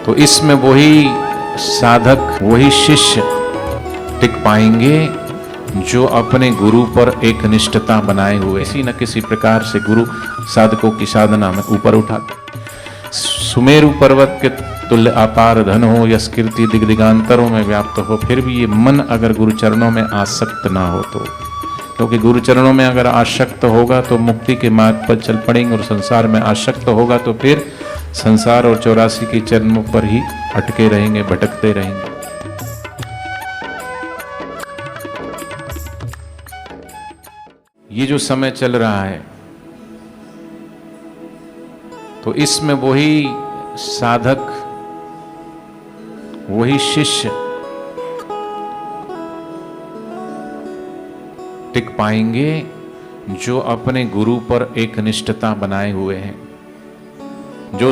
तो इसमें वही साधक, वही शिष्य टिक पाएंगे जो अपने गुरु पर एक निष्ठता बनाए हुए किसी न किसी प्रकार से गुरु साधकों की साधना में ऊपर उठाते। सुमेरु पर्वत के तुल्य अपार धन हो, यस कीर्ति दिग्दिगांतरों में व्याप्त हो, फिर भी ये मन अगर गुरु चरणों में आसक्त ना हो तो, क्योंकि गुरु चरणों में अगर आसक्त होगा तो मुक्ति के मार्ग पर चल पड़ेंगे, और संसार में आसक्त होगा तो फिर संसार और 84 के चरणों पर ही अटके रहेंगे, भटकते रहेंगे। ये जो समय चल रहा है तो इसमें वही साधक, वही शिष्य टिक पाएंगे जो अपने गुरु पर एक निष्ठता बनाए हुए हैं, जो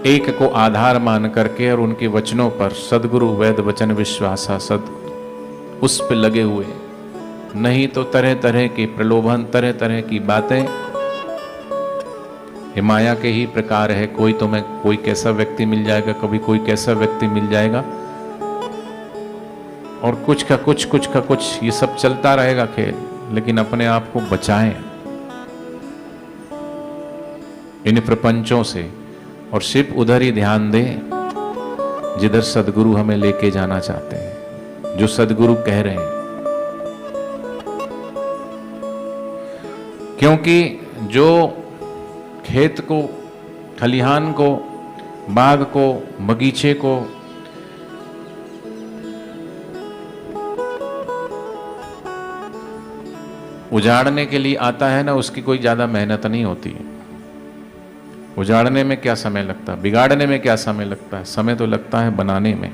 एक को आधार मान करके और उनके वचनों पर सदगुरु वेद वचन विश्वासा सद उस पे लगे हुए हैं। नहीं तो तरह तरह के प्रलोभन, तरह तरह की बातें, ये माया के ही प्रकार है। कोई तो मैं कोई कैसा व्यक्ति मिल जाएगा, कभी कोई कैसा व्यक्ति मिल जाएगा, और कुछ का कुछ, ये सब चलता रहेगा खेल। लेकिन अपने आप को बचाएं इन प्रपंचों से, और सिर्फ उधर ही ध्यान दें जिधर सदगुरु हमें लेके जाना चाहते हैं, जो सदगुरु कह रहे हैं। क्योंकि जो खेत को, खलिहान को, बाग को, बगीचे को उजाड़ने के लिए आता है ना, उसकी कोई ज्यादा मेहनत नहीं होती है। उजाड़ने में क्या समय लगता है, बिगाड़ने में क्या समय लगता है? समय तो लगता है बनाने में।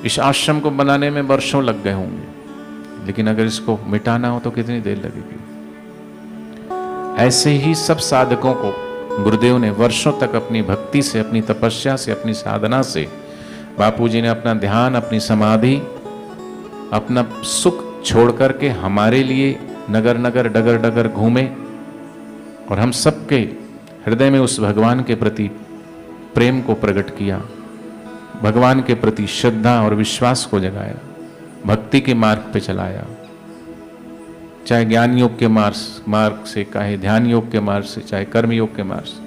इस आश्रम को बनाने में वर्षों लग गए होंगे, लेकिन अगर इसको मिटाना हो तो कितनी देर लगेगी? ऐसे ही सब साधकों को गुरुदेव ने वर्षों तक अपनी भक्ति से, अपनी तपस्या से, अपनी साधना से, बापूजी ने अपना ध्यान, अपनी समाधि, अपना सुख छोड़ करके हमारे लिए नगर नगर, डगर डगर घूमे, और हम सबके हृदय में उस भगवान के प्रति प्रेम को प्रकट किया, भगवान के प्रति श्रद्धा और विश्वास को जगाया, भक्ति के मार्ग पे चलाया, चाहे ज्ञान योग के मार्ग से, चाहे ध्यान योग के मार्ग से, चाहे कर्म योग के मार्ग से।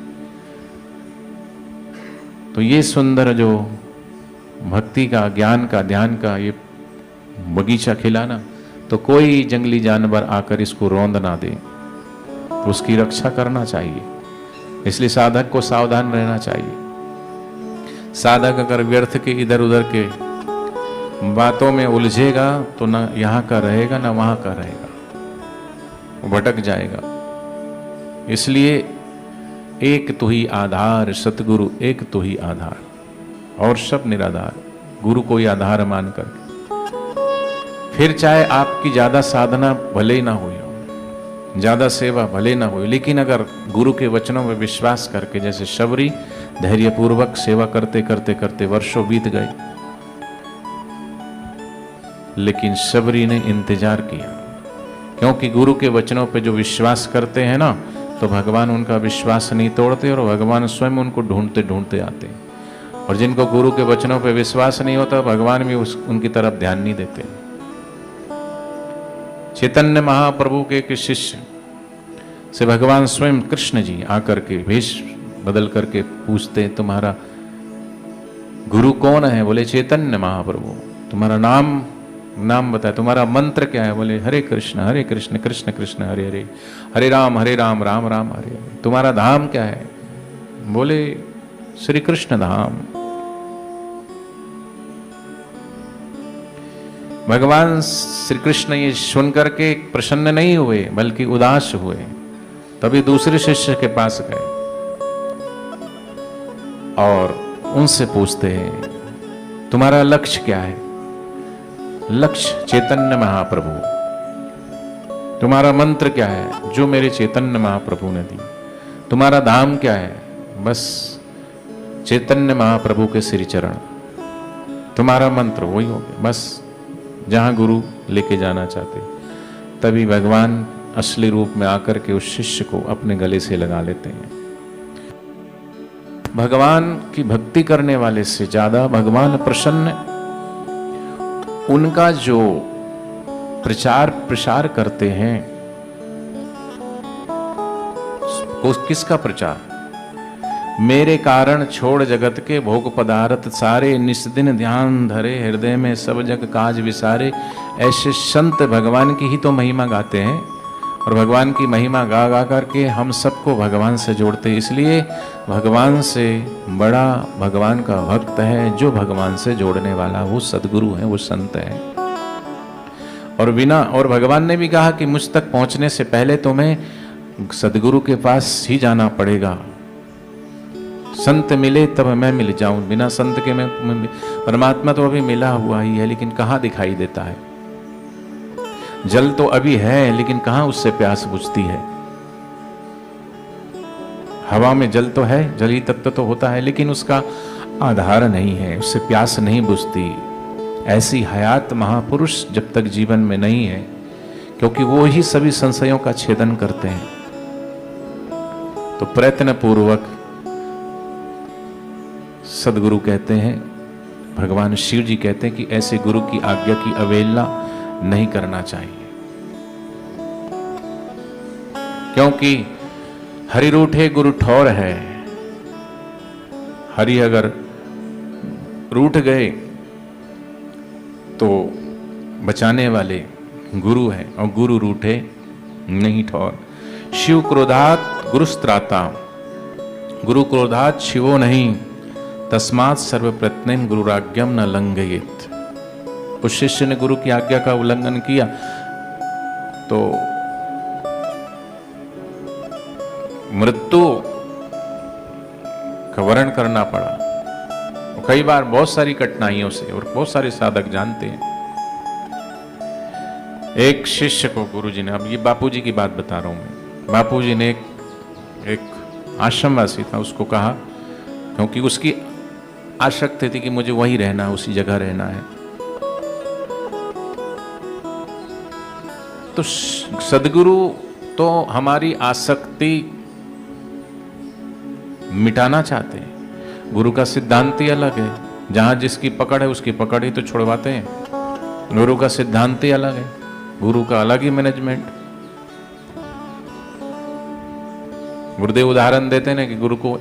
तो ये सुंदर जो भक्ति का, ज्ञान का, ध्यान का ये बगीचा खिलाना, तो कोई जंगली जानवर आकर इसको रौंद ना दे, तो उसकी रक्षा करना चाहिए। इसलिए साधक को सावधान रहना चाहिए। साधक अगर व्यर्थ के इधर उधर के बातों में उलझेगा तो ना यहाँ का रहेगा ना वहाँ का रहेगा, वो भटक जाएगा। इसलिए एक तो ही आधार सतगुरु, एक तो ही आधार, और सब निराधार। गुरु को ही आधार मान कर, फिर चाहे आपकी ज्यादा साधना भले ही ना हुई हो, ज्यादा सेवा भले ना हुई, लेकिन अगर गुरु के वचनों में विश्वास करके, जैसे शबरी धैर्यपूर्वक सेवा करते करते करते वर्षों बीत गए, लेकिन शबरी ने इंतजार किया, क्योंकि गुरु के वचनों पे जो विश्वास करते हैं ना, तो भगवान उनका विश्वास नहीं तोड़ते, और भगवान स्वयं उनको ढूंढते ढूंढते आते हैं। और जिनको गुरु के वचनों पे विश्वास नहीं होता, भगवान भी उनकी तरफ ध्यान नहीं देते। चैतन्य महाप्रभु के एक शिष्य से भगवान स्वयं कृष्ण जी आकर के वेश बदल करके पूछते हैं, तुम्हारा गुरु कौन है? बोले चैतन्य महाप्रभु। तुम्हारा नाम बताए, तुम्हारा मंत्र क्या है? बोले हरे कृष्ण कृष्ण कृष्ण हरे हरे, हरे राम राम राम हरे हरे। तुम्हारा धाम क्या है? बोले श्री कृष्ण धाम। भगवान श्री कृष्ण ये सुन करके प्रसन्न नहीं हुए, बल्कि उदास हुए। तभी दूसरे शिष्य के पास गए और उनसे पूछते हैं, तुम्हारा लक्ष्य क्या है? लक्ष्य चैतन्य महाप्रभु। तुम्हारा मंत्र क्या है? जो मेरे चैतन्य महाप्रभु ने दी। तुम्हारा धाम क्या है? बस चैतन्य महाप्रभु के श्री चरण। तुम्हारा मंत्र वही हो गया, बस जहां गुरु लेके जाना चाहते। तभी भगवान असली रूप में आकर के उस शिष्य को अपने गले से लगा लेते हैं। भगवान की भक्ति करने वाले से ज्यादा भगवान प्रसन्न, उनका जो प्रचार प्रसार करते हैं, किसका प्रचार? मेरे कारण छोड़ जगत के भोग पदार्थ सारे, निस्दिन ध्यान धरे हृदय में सब जग काज विसारे। ऐसे संत भगवान की ही तो महिमा गाते हैं, और भगवान की महिमा गा गा करके हम सबको भगवान से जोड़ते हैं। इसलिए भगवान से बड़ा भगवान का भक्त है जो भगवान से जोड़ने वाला, वो सदगुरु है, वो संत है। और भगवान ने भी कहा कि मुझ तक पहुंचने से पहले तुम्हें सदगुरु के पास ही जाना पड़ेगा। संत मिले तब मैं मिल जाऊं, बिना संत के मैं परमात्मा तो अभी मिला हुआ ही है, लेकिन कहाँ दिखाई देता है। जल तो अभी है, लेकिन कहाँ उससे प्यास बुझती है। हवा में जल तो है, जल ही तत्व तो होता है, लेकिन उसका आधार नहीं है, उससे प्यास नहीं बुझती। ऐसी हयात महापुरुष जब तक जीवन में नहीं है, क्योंकि वो ही सभी संशयों का छेदन करते हैं, तो प्रयत्न पूर्वक सदगुरु कहते हैं, भगवान शिव जी कहते हैं कि ऐसे गुरु की आज्ञा की अवहेलना नहीं करना चाहिए। क्योंकि हरि रूठे गुरु ठौर है। हरि अगर रूठ गए तो बचाने वाले गुरु है, और गुरु रूठे नहीं ठौर। शिव क्रोधात गुरुस्त्राता, गुरु क्रोधात शिवो नहीं, तस्मात् सर्व प्रयत्न गुरुराज्ञम न लंघयेत। उस शिष्य ने गुरु की आज्ञा का उल्लंघन किया तो मृत्यु का वर्ण करना पड़ा। कई बार बहुत सारी कठिनाइयों से, और बहुत सारे साधक जानते हैं। एक शिष्य को गुरुजी ने, अब ये बापूजी की बात बता रहा हूं मैं, बापूजी ने एक आश्रमवासी था, उसको कहा, क्योंकि उसकी आसक्ति थी कि मुझे वहीं रहना है, उसी जगह रहना है। तो सदगुरु तो हमारी आसक्ति मिटाना चाहते हैं। गुरु का सिद्धांत ही अलग है, जहां जिसकी पकड़ है उसकी पकड़ ही तो छुड़वाते हैं। गुरु का सिद्धांत ही अलग है, गुरु का अलग ही मैनेजमेंट। गुरुदेव उदाहरण देते हैं ना कि गुरु को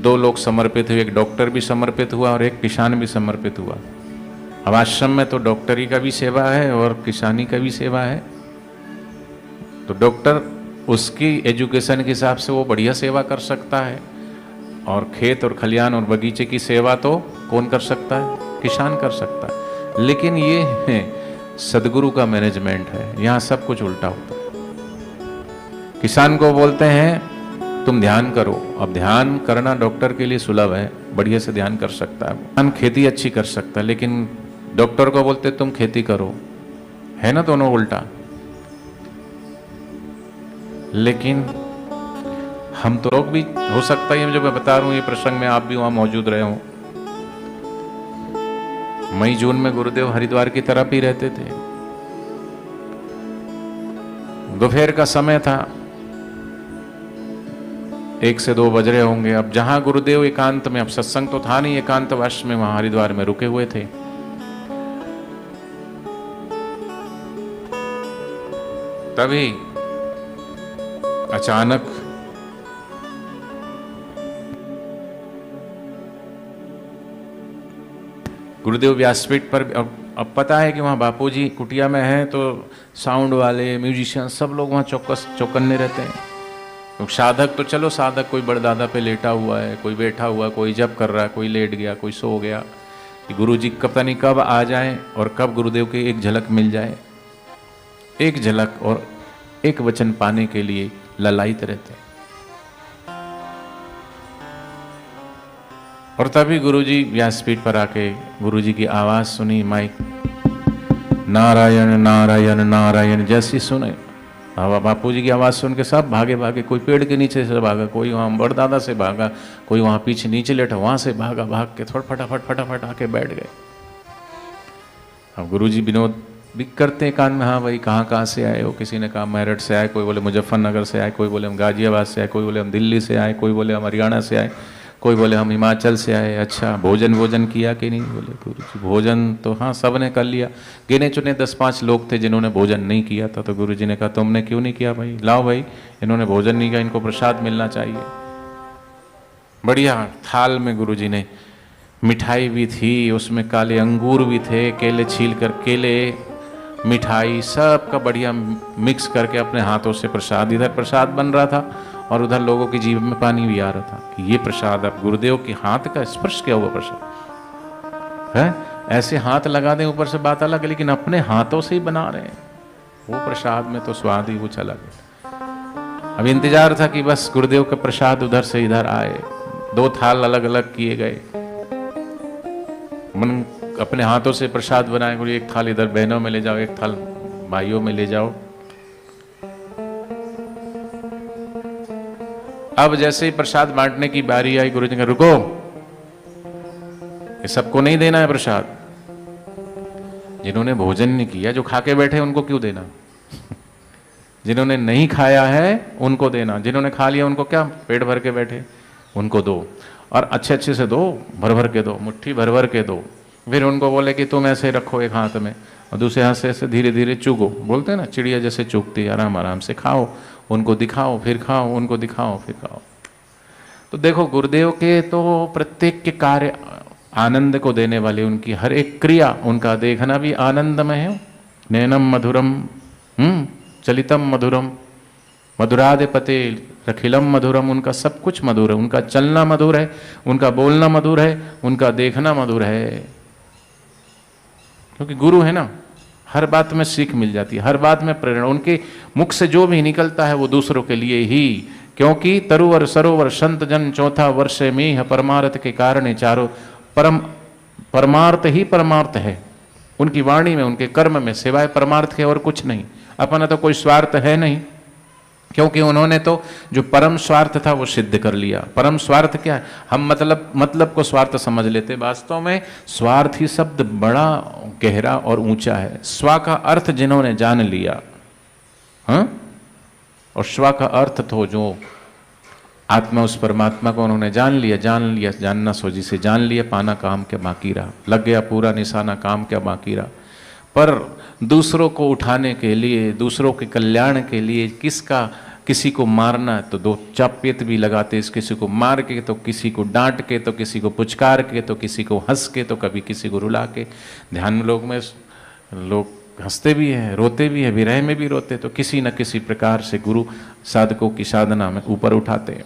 दो लोग समर्पित हुए, एक डॉक्टर भी समर्पित हुआ और एक किसान भी समर्पित हुआ। अब आश्रम में तो डॉक्टरी का भी सेवा है और किसानी का भी सेवा है। तो डॉक्टर उसकी एजुकेशन के हिसाब से वो बढ़िया सेवा कर सकता है, और खेत और खलियान और बगीचे की सेवा तो कौन कर सकता है? किसान कर सकता है। लेकिन ये सदगुरु का मैनेजमेंट है, यहाँ सब कुछ उल्टा होता है। किसान को बोलते हैं तुम ध्यान करो। अब ध्यान करना डॉक्टर के लिए सुलभ है, बढ़िया से ध्यान कर सकता है, किसान खेती अच्छी कर सकता है, लेकिन डॉक्टर को बोलते तुम खेती करो, है ना, दोनों उल्टा। लेकिन हम तो लोग भी, हो सकता है जो मैं बता रहा हूं ये प्रसंग में आप भी वहां मौजूद रहे हो। मई जून में गुरुदेव हरिद्वार की तरफ ही रहते थे। दोपहर का समय था, 1 से 2 बज रहे होंगे। अब जहां गुरुदेव एकांत में, अब सत्संग तो था नहीं, एकांतवास में वहां हरिद्वार में रुके हुए थे। तभी अचानक गुरुदेव व्यासपीठ पर, अब पता है कि वहाँ बापूजी कुटिया में हैं, तो साउंड वाले, म्यूजिशियन, सब लोग वहाँ चौकन्ने रहते हैं। तो साधक तो चलो, साधक कोई बड़दादा पे लेटा हुआ है, कोई बैठा हुआ, कोई जप कर रहा है, कोई लेट गया, कोई सो गया, कि गुरुजी पता नहीं कब आ जाएं और कब गुरुदेव की एक झलक मिल जाए। एक झलक और एक वचन पाने के लिए ललायित रहते हैं। और तभी गुरुजी व्यासपीठ पर आके गुरुजी की आवाज सुनी, माइक, नारायण नारायण नारायण जैसी सुने। बापूजी की आवाज सुन के सब भागे भागे, कोई पेड़ के नीचे से भागा, कोई वहाँ बड़दादा से भागा, कोई वहाँ पीछे नीचे लेटा वहाँ से भागा, भाग के थोड़ा फटाफट आके बैठ गए। अब गुरुजी विनोद भी करते कान में, हाँ भाई कहाँ कहाँ से आए हो। किसी ने कहा मेरठ से आए, कोई बोले मुजफ्फरनगर से आए, कोई बोले हम गाजियाबाद से आए, कोई बोले हम दिल्ली से आए, कोई बोले हम हरियाणा से आए, कोई बोले हम हिमाचल से आए। अच्छा भोजन किया कि नहीं? बोले गुरुजी भोजन तो हाँ सब ने कर लिया। गिने चुने 10-5 लोग थे जिन्होंने भोजन नहीं किया था। तो गुरुजी ने कहा तुमने क्यों नहीं किया भाई? लाओ भाई, इन्होंने भोजन नहीं किया, इनको प्रसाद मिलना चाहिए। बढ़िया थाल में गुरुजी ने मिठाई भी थी, उसमें काले अंगूर भी थे, केले छील कर केले, मिठाई सब का बढ़िया मिक्स करके अपने हाथों से प्रसाद, इधर प्रसाद बन रहा था और उधर लोगों की जीभ में पानी भी आ रहा था कि ये प्रसाद अब गुरुदेव के हाथ का स्पर्श किया हुआ प्रसाद है। ऐसे हाथ लगा दें ऊपर से बात अलग है, लेकिन अपने हाथों से ही बना रहे हैं वो प्रसाद में तो स्वाद ही कुछ अलग है। अब इंतजार था कि बस गुरुदेव का प्रसाद उधर से इधर आए। 2 थाल अलग अलग किए गए, मन अपने हाथों से प्रसाद बनाए। गुरु एक थाल इधर बहनों में ले जाओ, एक थाल भाइयों में ले जाओ। अब जैसे ही प्रसाद बांटने की बारी आई, गुरु जी ने कहा रुको, ये सबको नहीं देना है प्रसाद। जिन्होंने भोजन नहीं किया, जो खा के बैठे उनको क्यों देना? जिन्होंने नहीं खाया है उनको देना, जिन्होंने खा लिया उनको क्या पेट भर के बैठे उनको दो, और अच्छे अच्छे से दो, भर भर के दो, मुट्ठी भर भर के दो। फिर उनको बोले कि तुम ऐसे रखो एक हाथ में और दूसरे हाथ से ऐसे धीरे धीरे चूगो, बोलते हैं ना चिड़िया जैसे चूगती है, आराम आराम से खाओ, उनको दिखाओ फिर खाओ, उनको दिखाओ फिर खाओ। तो देखो गुरुदेव के तो प्रत्येक के कार्य आनंद को देने वाले, उनकी हर एक क्रिया, उनका देखना भी आनंदमय है। नैनम मधुरम चलितम मधुरम मधुराधिपते रखिलम मधुरम, उनका सब कुछ मधुर है। उनका चलना मधुर है, उनका बोलना मधुर है, उनका देखना मधुर है। क्योंकि गुरु है ना, हर बात में सीख मिल जाती है, हर बात में प्रेरणा। उनके मुख से जो भी निकलता है वो दूसरों के लिए ही, क्योंकि तरुवर सरोवर संत जन चौथा वर्ष में परमार्थ के कारण चारों परमार्थ ही परमार्थ है। उनकी वाणी में, उनके कर्म में सिवाय परमार्थ के और कुछ नहीं। अपना तो कोई स्वार्थ है नहीं, क्योंकि उन्होंने तो जो परम स्वार्थ था वो सिद्ध कर लिया। परम स्वार्थ क्या है? हम मतलब को स्वार्थ समझ लेते, वास्तव में स्वार्थी शब्द बड़ा गहरा और ऊंचा है। स्व का अर्थ जिन्होंने जान लिया, हाँ, और स्व का अर्थ तो जो आत्मा उस परमात्मा को उन्होंने जान लिया, जानना सो जिसे जान लिया, पाना काम क्या बाकी रहा, लग गया पूरा निशाना, काम क्या बाकी रहा। पर दूसरों को उठाने के लिए, दूसरों के कल्याण के लिए किसी को मारना है तो 2 चपेट भी लगाते, किसी को मार के तो किसी को डांट के तो किसी को पुचकार के तो किसी को हंस के तो कभी किसी को रुला के। ध्यान में लोग हंसते भी हैं, रोते भी हैं, विरह में भी रोते, तो किसी न किसी प्रकार से गुरु साधकों की साधना में ऊपर उठाते हैं।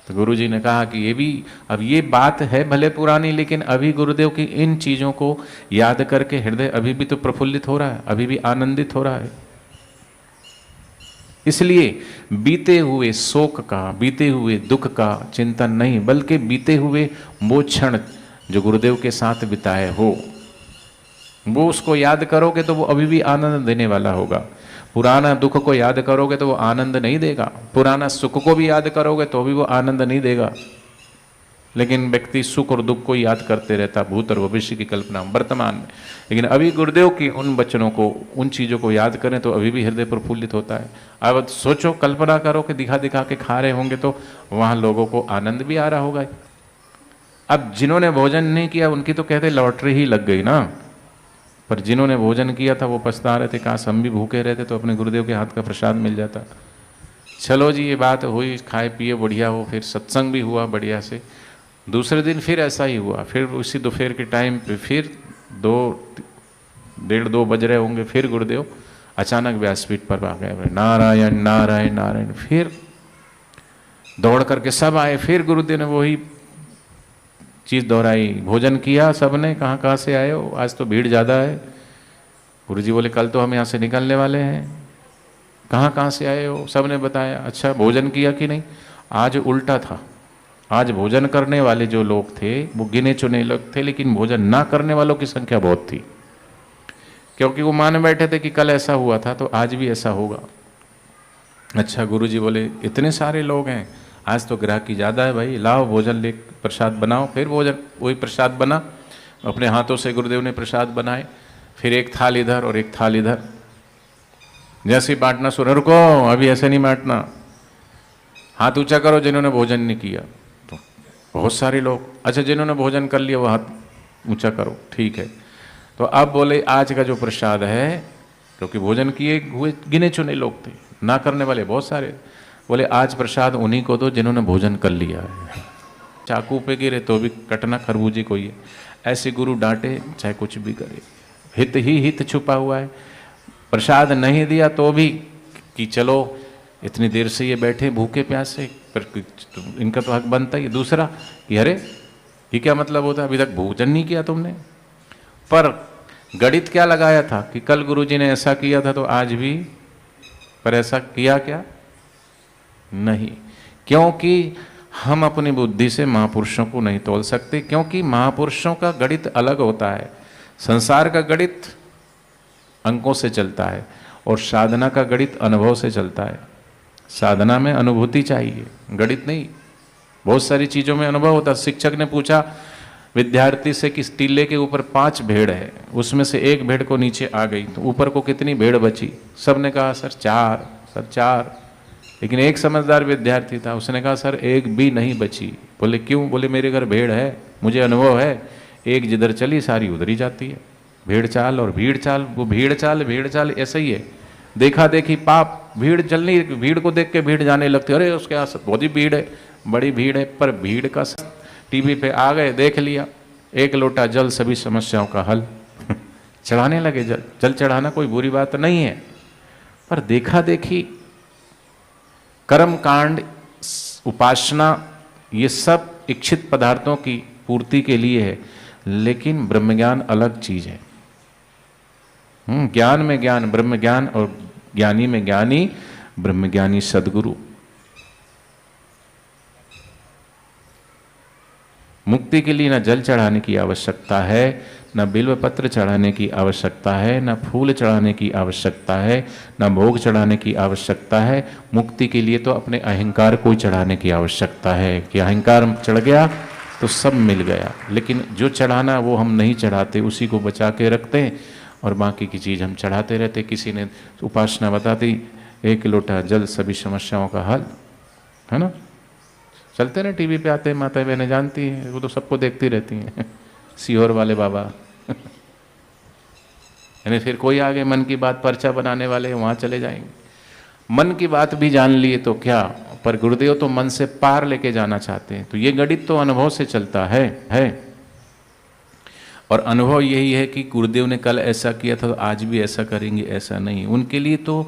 तो गुरु जी ने कहा कि ये भी, अब ये बात है भले पुरानी, लेकिन अभी गुरुदेव की इन चीज़ों को याद करके हृदय अभी भी तो प्रफुल्लित हो रहा है, अभी भी आनंदित हो रहा है। इसलिए बीते हुए शोक का, बीते हुए दुख का चिंतन नहीं, बल्कि बीते हुए वो क्षण जो गुरुदेव के साथ बिताए हो, वो उसको याद करोगे तो वो अभी भी आनंद देने वाला होगा। पुराना दुख को याद करोगे तो वो आनंद नहीं देगा, पुराना सुख को भी याद करोगे तो भी वो आनंद नहीं देगा। लेकिन व्यक्ति सुख और दुख को याद करते रहता, भूत और भविष्य की कल्पना वर्तमान में। लेकिन अभी गुरुदेव की उन वचनों को, उन चीज़ों को याद करें तो अभी भी हृदय प्रफुल्लित होता है। अब सोचो, कल्पना करो कि दिखा दिखा के खा रहे होंगे तो वहाँ लोगों को आनंद भी आ रहा होगा। अब जिन्होंने भोजन नहीं किया उनकी तो कहते लॉटरी ही लग गई ना, पर जिन्होंने भोजन किया था वो पछता रहे थे, काश हम भी भूखे रहते तो अपने गुरुदेव के हाथ का प्रसाद मिल जाता। चलो जी, ये बात हुई, खाए पिए बढ़िया हो, फिर सत्संग भी हुआ बढ़िया से। दूसरे दिन फिर ऐसा ही हुआ, फिर उसी दोपहर के टाइम पे फिर 1:30-2 बज रहे होंगे, फिर गुरुदेव अचानक व्यासपीठ पर आ गए, नारायण नारायण नारायण। फिर दौड़ करके सब आए, फिर गुरुदेव ने वही चीज़ दोहराई, भोजन किया सबने, कहाँ कहाँ से आए हो, आज तो भीड़ ज़्यादा है। गुरुजी बोले कल तो हम यहाँ से निकलने वाले हैं, कहाँ कहाँ से आए हो, सबने बताया। अच्छा भोजन किया कि नहीं? आज उल्टा था, आज भोजन करने वाले जो लोग थे वो गिने चुने लोग थे, लेकिन भोजन ना करने वालों की संख्या बहुत थी, क्योंकि वो मान बैठे थे कि कल ऐसा हुआ था तो आज भी ऐसा होगा। अच्छा गुरुजी बोले इतने सारे लोग हैं, आज तो ग्राहकी ज़्यादा है भाई, लाओ भोजन ले, प्रसाद बनाओ। फिर भोजन वही प्रसाद बना, अपने हाथों से गुरुदेव ने प्रसाद बनाए। फिर एक थाल इधर और एक थाल इधर। जैसे बांटना शुरू, रुको अभी ऐसे नहीं बांटना, हाथ ऊंचा करो जिन्होंने भोजन नहीं किया। तो बहुत सारे लोग, अच्छा जिन्होंने भोजन कर लिया वो हाथ ऊंचा करो, ठीक है। तो अब बोले आज का जो प्रसाद है, क्योंकि भोजन किए हुए गिने चुने लोग थे, ना करने वाले बहुत सारे, बोले आज प्रसाद उन्हीं को दो जिन्होंने भोजन कर लिया है। चाकू पे गिरे तो भी कटना खरबूजे को ही है। ऐसे गुरु डांटे चाहे कुछ भी करे, हित ही हित छुपा हुआ है। प्रसाद नहीं दिया तो भी कि चलो इतनी देर से ये बैठे भूखे प्यासे, पर इनका तो हक बनता ही। दूसरा कि अरे ये क्या मतलब होता है, अभी तक भोजन नहीं किया तुमने। पर गणित क्या लगाया था कि कल गुरुजी ने ऐसा किया था तो आज भी, पर ऐसा किया क्या नहीं, क्योंकि हम अपनी बुद्धि से महापुरुषों को नहीं तोल सकते, क्योंकि महापुरुषों का गणित अलग होता है। संसार का गणित अंकों से चलता है और साधना का गणित अनुभव से चलता है। साधना में अनुभूति चाहिए, गणित नहीं। बहुत सारी चीज़ों में अनुभव होता है। शिक्षक ने पूछा विद्यार्थी से कि टीले के ऊपर 5 भेड़ है, उसमें से एक भेड़ को नीचे आ गई तो ऊपर को कितनी भेड़ बची? सबने कहा सर 4, सर 4। लेकिन एक समझदार विद्यार्थी था, उसने कहा सर एक भी नहीं बची। बोले क्यों? बोले मेरे घर भेड़ है, मुझे अनुभव है, एक जिधर चली सारी उधर ही जाती है। भेड़ चाल और भीड़ चाल, वो भेड़ चाल ऐसा ही है। देखा देखी पाप, भीड़ चलनी, भीड़ को देख के भीड़ जाने लगती, अरे उसके आस बहुत ही भीड़ है, बड़ी भीड़ है। पर भीड़ का टीवी पे आ गए, देख लिया, एक लोटा जल सभी समस्याओं का हल। चढ़ाने लगे जल। जल चढ़ाना कोई बुरी बात नहीं है, पर देखा देखी, कर्म कांड, उपासना, ये सब इच्छित पदार्थों की पूर्ति के लिए है, लेकिन ब्रह्मज्ञान अलग चीज है। ज्ञान में ज्ञान, ब्रह्म ज्ञान, और ज्ञानी में ज्ञानी, ब्रह्मज्ञानी सदगुरु। मुक्ति के लिए न जल चढ़ाने की आवश्यकता है, न बिल्व पत्र चढ़ाने की आवश्यकता है, न फूल चढ़ाने की आवश्यकता है, न भोग चढ़ाने की आवश्यकता है। मुक्ति के लिए तो अपने अहंकार को ही चढ़ाने की आवश्यकता है कि अहंकार चढ़ गया तो सब मिल गया। लेकिन जो चढ़ाना वो हम नहीं चढ़ाते, उसी को बचा के रखते हैं और बाकी की चीज़ हम चढ़ाते रहते। किसी ने उपासना बता दी, 1 लोटा जल सभी समस्याओं का हल, है ना। चलते ना टीवी पे आते हैं, माता बहनें जानती हैं, वो तो सबको देखती रहती हैं। सीहोर वाले बाबा यानी फिर कोई आगे मन की बात पर्चा बनाने वाले वहाँ चले जाएंगे। मन की बात भी जान लिए तो क्या, पर गुरुदेव तो मन से पार लेके जाना चाहते हैं। तो ये गणित तो अनुभव से चलता है। और अनुभव यही है कि गुरुदेव ने कल ऐसा किया था तो आज भी ऐसा करेंगे, ऐसा नहीं। उनके लिए तो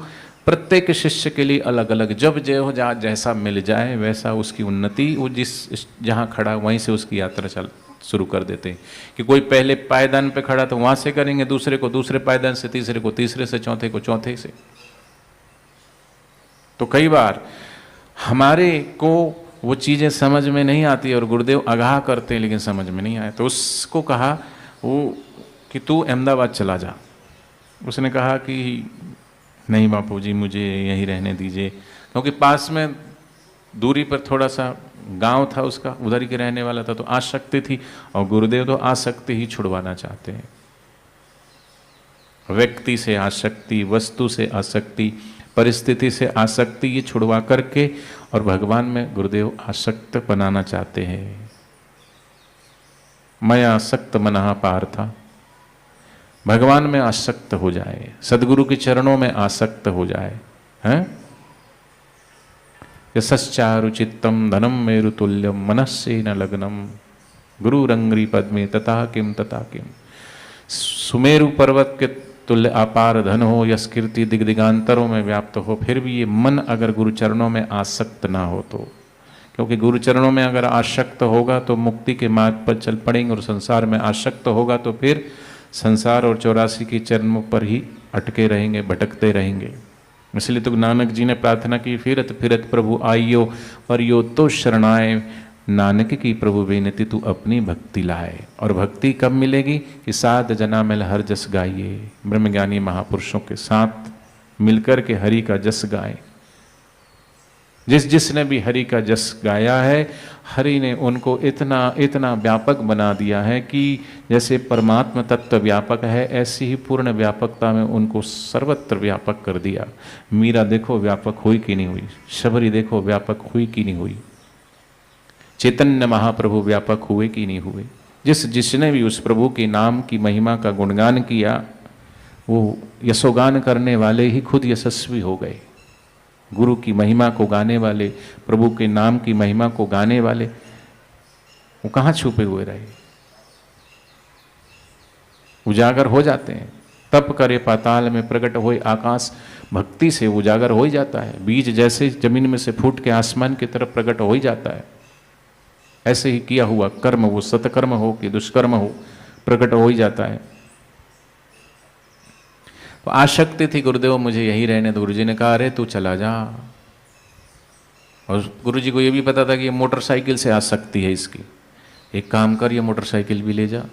प्रत्येक शिष्य के लिए अलग अलग, जब जो जैसा मिल जाए वैसा उसकी उन्नति, वो जिस जहाँ खड़ा वहीं से उसकी यात्रा शुरू कर देते हैं। कि कोई पहले पायदान पे खड़ा तो वहाँ से करेंगे, दूसरे को दूसरे पायदान से, तीसरे को तीसरे से, चौथे को चौथे से। तो कई बार हमारे को वो चीज़ें समझ में नहीं आती और गुरुदेव आगाह करते हैं लेकिन समझ में नहीं आए। तो उसको कहा वो कि तू अहमदाबाद चला जा। उसने कहा कि नहीं बापू जी मुझे यहीं रहने दीजिए, क्योंकि पास में दूरी पर थोड़ा सा गांव था उसका, उधर ही के रहने वाला था। तो आसक्ति थी और गुरुदेव तो आसक्ति ही छुड़वाना चाहते हैं। व्यक्ति से आसक्ति, वस्तु से आसक्ति, परिस्थिति से आसक्ति, ये छुड़वा करके और भगवान में गुरुदेव आसक्त बनाना चाहते हैं। मैं आसक्त मनः पार्था, भगवान में आसक्त हो जाए, सदगुरु के चरणों में आसक्त हो जाए। हैं यशश्चारुचित्तम धनम मेरु तुल्यम मनस्से न लग्नम गुरुरंग्री पद्मे तथा किम तथा किम। सुमेरु पर्वत के तुल्य अपार धन हो, यश कीर्ति दिग्दिगांतरों में व्याप्त हो, फिर भी ये मन अगर गुरु चरणों में आसक्त ना हो तो, क्योंकि गुरु चरणों में अगर आसक्त होगा तो मुक्ति के मार्ग पर चल पड़ेंगे, और संसार में आसक्त होगा तो फिर संसार और 84 की चरणों पर ही अटके रहेंगे, भटकते रहेंगे। इसलिए तो नानक जी ने प्रार्थना की, फिरत फिरत प्रभु आइयो और यो तो शरणाए, नानक की प्रभु बेनती तू अपनी भक्ति लाए। और भक्ति कब मिलेगी कि साध जना मिल हर जस गाइए, ब्रह्मज्ञानी महापुरुषों के साथ मिलकर के हरि का जस गाए। जिस जिसने भी हरि का जस गाया है, हरि ने उनको इतना इतना व्यापक बना दिया है कि जैसे परमात्मा तत्व व्यापक है, ऐसी ही पूर्ण व्यापकता में उनको सर्वत्र व्यापक कर दिया। मीरा देखो व्यापक हुई कि नहीं हुई, शबरी देखो व्यापक हुई कि नहीं हुई, चैतन्य महाप्रभु व्यापक हुए कि नहीं हुए। जिस जिसने भी उस प्रभु के नाम की महिमा का गुणगान किया, वो यशोगान करने वाले ही खुद यशस्वी हो गए। गुरु की महिमा को गाने वाले, प्रभु के नाम की महिमा को गाने वाले, वो कहाँ छुपे हुए रहे, उजागर हो जाते हैं। तप करे पाताल में प्रकट होए आकाश, भक्ति से उजागर हो ही जाता है। बीज जैसे जमीन में से फूट के आसमान की तरफ प्रकट हो ही जाता है, ऐसे ही किया हुआ कर्म, वो सत्कर्म हो कि दुष्कर्म हो, प्रकट हो ही जाता है। तो आशक्ति थी गुरुदेव मुझे यही रहने तो गुरुजी ने कहा अरे तू चला जा। और गुरुजी को ये भी पता था कि ये मोटरसाइकिल से आसक्ति है इसकी, एक काम कर ये मोटरसाइकिल भी ले जा,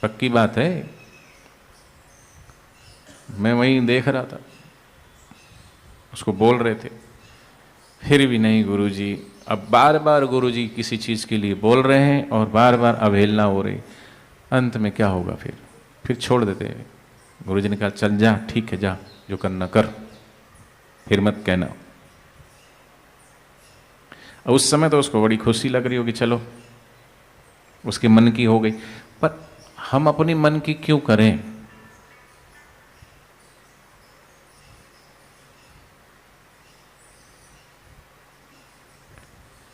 पक्की बात है। मैं वहीं देख रहा था, उसको बोल रहे थे, फिर भी नहीं गुरुजी। अब बार बार गुरुजी किसी चीज के लिए बोल रहे हैं और बार बार अवहेलना हो रही, अंत में क्या होगा, फिर छोड़ देते हैं। गुरुजी ने कहा चल जा, ठीक है जा, जो करना कर, फिर मत कहना। उस समय तो उसको बड़ी खुशी लग रही होगी, चलो उसके मन की हो गई। पर हम अपनी मन की क्यों करें?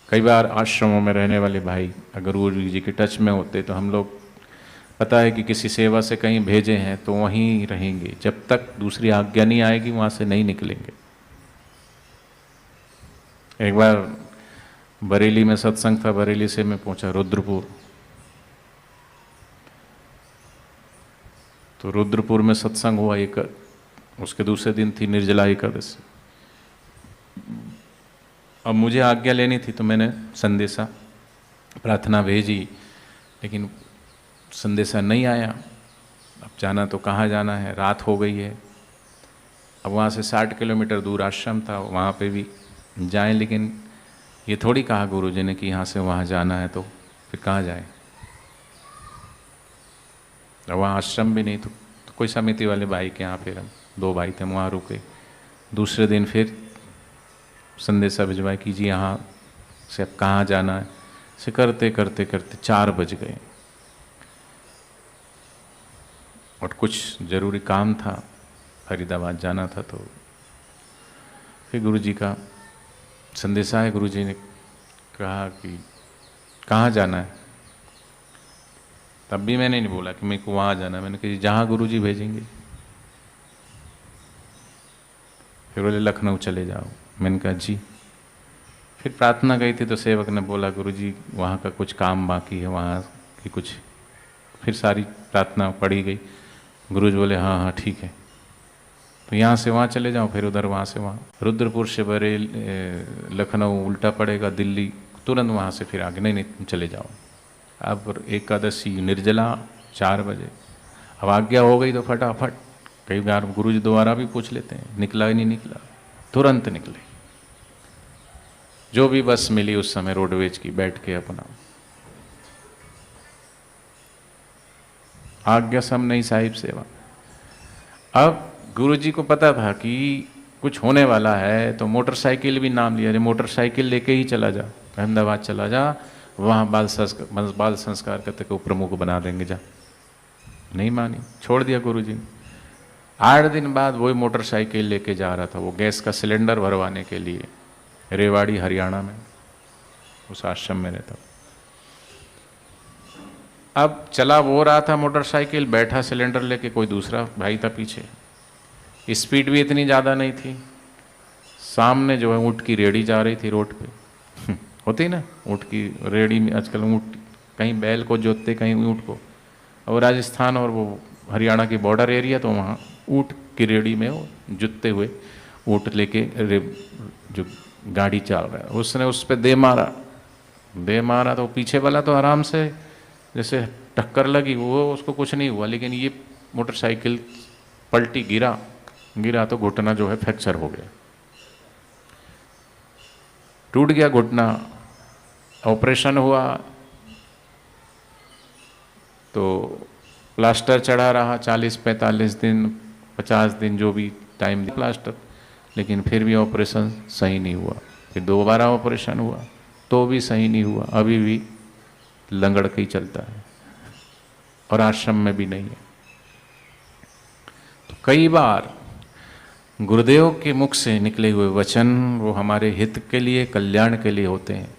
कई बार आश्रमों में रहने वाले भाई अगर गुरु जी के टच में होते तो हम लोग, पता है कि किसी सेवा से कहीं भेजे हैं तो वहीं रहेंगे, जब तक दूसरी आज्ञा नहीं आएगी वहां से नहीं निकलेंगे। एक बार बरेली में सत्संग था, बरेली से मैं पहुंचा रुद्रपुर। तो रुद्रपुर में सत्संग हुआ एक, उसके दूसरे दिन थी निर्जला एकादशी। अब मुझे आज्ञा लेनी थी तो मैंने संदेशा प्रार्थना भेजी, लेकिन संदेशा नहीं आया। अब जाना तो कहाँ जाना है, रात हो गई है। अब वहाँ से 60 किलोमीटर दूर आश्रम था, वहाँ पे भी जाएं, लेकिन ये थोड़ी कहा गुरुजी ने कि यहाँ से वहाँ जाना है, तो फिर कहाँ जाएं। अब वहाँ आश्रम भी नहीं, तो कोई समिति वाले भाई के यहाँ फिर हम 2 भाई थे, वहाँ रुके। दूसरे दिन फिर संदेशा भिजवाया कि जी यहाँ से अब कहाँ जाना है। से करते करते करते 4 बज गए और कुछ ज़रूरी काम था, फरीदाबाद जाना था। तो फिर गुरुजी का संदेशा है, गुरुजी ने कहा कि कहाँ जाना है। तब भी मैंने नहीं बोला कि मेरे को वहाँ जाना है, मैंने कहा जहाँ गुरुजी भेजेंगे। फिर बोले लखनऊ चले जाओ। मैंने कहा जी। फिर प्रार्थना गई थी तो सेवक ने बोला गुरुजी वहाँ का कुछ काम बाकी है, वहाँ की कुछ, फिर सारी प्रार्थना पढ़ी गई। गुरुजी बोले हाँ हाँ ठीक है, तो यहाँ से वहाँ चले जाओ, फिर उधर वहाँ से वहाँ। रुद्रपुर से बरेल लखनऊ उल्टा पड़ेगा, दिल्ली, तुरंत वहाँ से फिर आगे। नहीं नहीं तुम चले जाओ। अब एकादशी निर्जला 4 बजे, अब आज्ञा हो गई तो फटाफट। कई बार गुरुजी दोबारा भी पूछ लेते हैं, निकला ही नहीं निकला, तुरंत निकले। जो भी बस मिली उस समय रोडवेज की, बैठ के अपना आज्ञा सब नहीं साहिब सेवा। अब गुरुजी को पता था कि कुछ होने वाला है, तो मोटरसाइकिल भी नाम लिया, मोटरसाइकिल लेके ही चला जा, अहमदाबाद चला जा, वहाँ बाल संस्कार करते को प्रमुख बना देंगे, जा। नहीं मानी, छोड़ दिया गुरुजी ने। 8 दिन बाद वही मोटरसाइकिल लेके जा रहा था, वो गैस का सिलेंडर भरवाने के लिए, रेवाड़ी हरियाणा में, उस आश्रम में रहता। अब चला वो रहा था मोटरसाइकिल, बैठा सिलेंडर लेके कोई दूसरा भाई था पीछे। स्पीड भी इतनी ज़्यादा नहीं थी। सामने जो है ऊँट की रेड़ी जा रही थी रोड पे होती ना ऊँट की रेड़ी में, आजकल ऊँट कहीं बैल को जोतते कहीं ऊँट को। और राजस्थान और वो हरियाणा की बॉर्डर एरिया, तो वहाँ ऊँट की रेड़ी में वो जुतते हुए ऊँट लेके जो गाड़ी चल रहा है, उसने उस पर दे मारा तो पीछे वाला तो आराम से जैसे टक्कर लगी, वो उसको कुछ नहीं हुआ, लेकिन ये मोटरसाइकिल पलटी, गिरा तो घुटना जो है फ्रैक्चर हो गया। टूट गया घुटना, ऑपरेशन हुआ तो प्लास्टर चढ़ा रहा 40-45 दिन, 50 दिन, जो भी टाइम दिया प्लास्टर, लेकिन फिर भी ऑपरेशन सही नहीं हुआ। फिर दोबारा ऑपरेशन हुआ तो भी सही नहीं हुआ, अभी भी लंगड़ के ही चलता है और आश्रम में भी नहीं है। तो कई बार गुरुदेव के मुख से निकले हुए वचन वो हमारे हित के लिए, कल्याण के लिए होते हैं।